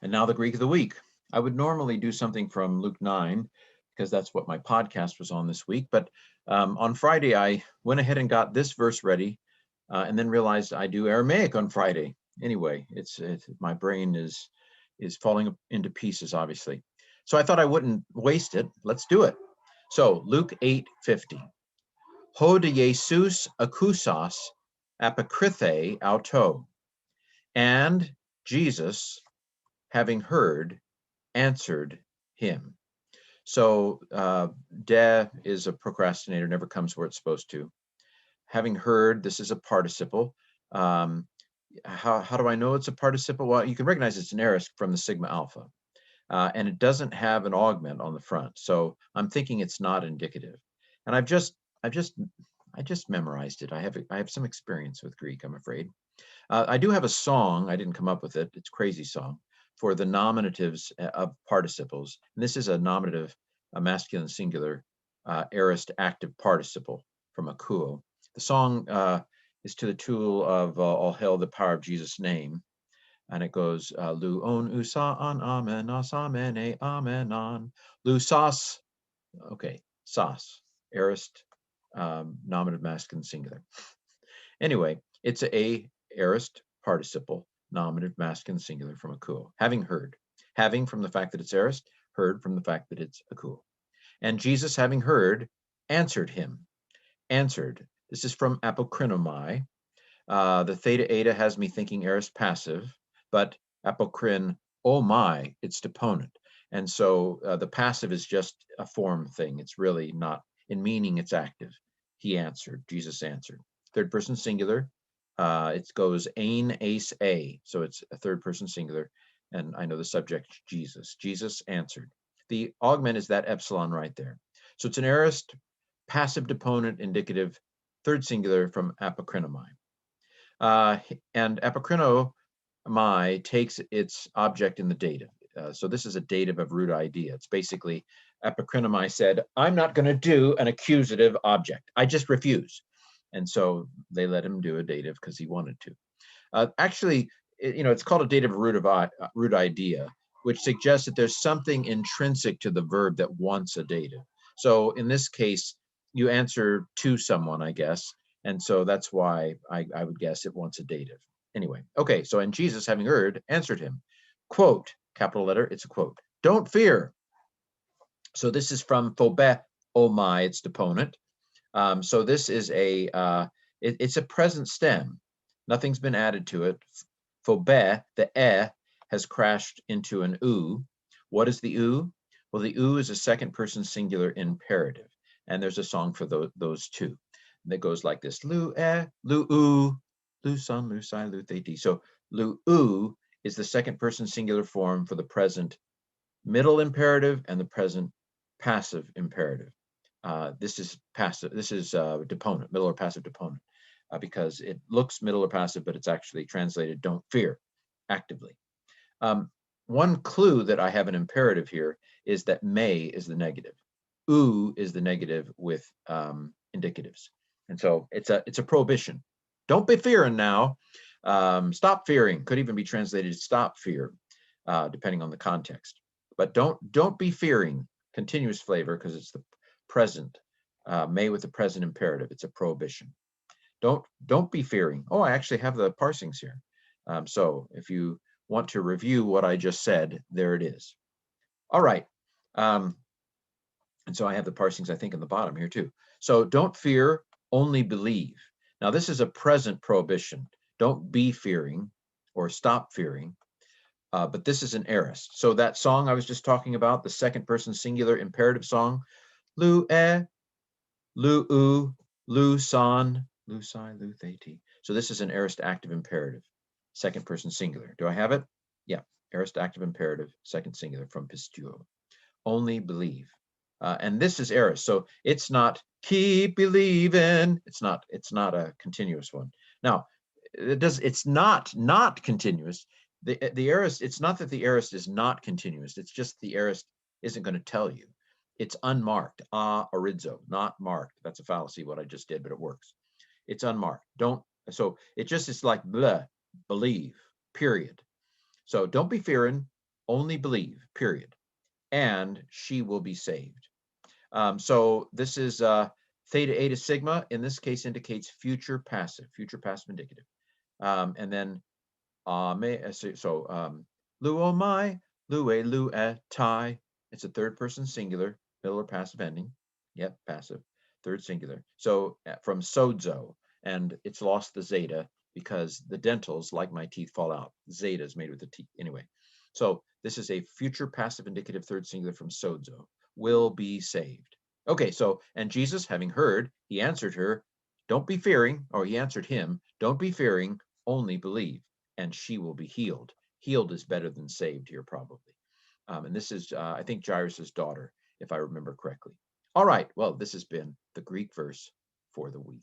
And now the Greek of the week. I would normally do something from Luke 9 because that's what my podcast was on this week. But on Friday, I went ahead and got this verse ready and then realized I do Aramaic on Friday. Anyway, my brain is falling into pieces, obviously. So I thought I wouldn't waste it. Let's do it. So Luke 8:50. Ho de Jesus akousos apokrythe auto. And Jesus, having heard, answered him. So de is a procrastinator, never comes where it's supposed to. Having heard, this is a participle. Um, how do I know it's a participle? Well, you can recognize it's an aorist from the sigma alpha, and it doesn't have an augment on the front. So I'm thinking it's not indicative. And I've just memorized it. I have some experience with Greek, I'm afraid. I do have a song. I didn't come up with it. It's a crazy song for the nominatives of participles. And this is a nominative, a masculine singular aorist active participle from akuo. The song is to the tune of All Hail the Power of Jesus' Name. And it goes, Lu on usa an amen as amene amenon. Lu sas, okay, sas, aorist nominative masculine singular. Anyway, it's a aorist participle, nominative masculine singular from akuo. Having heard. Having from the fact that it's aorist, heard from the fact that it's akuo. And Jesus, having heard, answered him. Answered. This is from apokrinomai. The theta eta has me thinking aorist passive, but apokrin, oh my, it's deponent. And so the passive is just a form thing. It's really not, in meaning, it's active. He answered, Jesus answered. Third person singular, it goes ein ace a, so it's a third person singular, and I know the subject, Jesus. Jesus answered. The augment is that epsilon right there. So it's an aorist, passive deponent, indicative, third singular from apokrinomai. And apokrinomai takes its object in the dative. So this is a dative of root idea. It's basically apokrinomai said, I'm not going to do an accusative object. I just refuse. And so they let him do a dative because he wanted to. Actually, it's called a dative root idea, which suggests that there's something intrinsic to the verb that wants a dative. So in this case, you answer to someone, I guess. And so that's why I would guess it wants a dative. Anyway, okay, so and Jesus, having heard, answered him. Quote, capital letter, it's a quote. Don't fear. So this is from phobe, oh my, its deponent. So this is it's a present stem. Nothing's been added to it. Phobe, the has crashed into an u. What is the u? Well, the u is a second person singular imperative. And there's a song for those two that goes like this: lu lu lu son, lu si, lu the. So lu is the second person singular form for the present middle imperative and the present passive imperative. This is passive. This is deponent, middle or passive deponent, because it looks middle or passive, but it's actually translated "don't fear" actively. One clue that I have an imperative here is that may is the negative. Oo is the negative with indicatives. And so it's a prohibition. Don't be fearing now. Stop fearing. Could even be translated stop fear, depending on the context. But don't be fearing. Continuous flavor because it's the present. May with the present imperative. It's a prohibition. Don't be fearing. Oh, I actually have the parsings here. So if you want to review what I just said, there it is. All right. And so I have the parsings, I think, in the bottom here too. So don't fear, only believe. Now this is a present prohibition. Don't be fearing or stop fearing. But this is an aorist. So that song I was just talking about, the second person singular imperative song, lu lu lu son, lu si, lu the. So this is an aorist active imperative, second person singular. Do I have it? Yeah, aorist active imperative, second singular from pistuo. Only believe. And this is aorist, so it's not keep believing. It's not a continuous one. Now, it's not continuous. The aorist, it's not that the aorist is not continuous. It's just the aorist isn't going to tell you. It's unmarked. Orizo, not marked. That's a fallacy, what I just did, but it works. It's unmarked. So it just is like blah, believe, period. So don't be fearing, only believe, period, and she will be saved. So this is theta, eta, sigma. In this case, indicates future passive indicative. And then luo mai, lue, lue, tai. It's a third person singular, middle or passive ending. Yep, passive, third singular. So from sozo, and it's lost the zeta because the dentals, like my teeth, fall out. Zeta is made with the teeth. Anyway, so this is a future passive indicative third singular from sozo, will be saved. Okay, so, and Jesus, having heard, he answered her, don't be fearing, or he answered him, don't be fearing, only believe, and she will be healed. Healed is better than saved here, probably. And this is, I think, Jairus' daughter, if I remember correctly. All right, well, this has been the Greek verse for the week.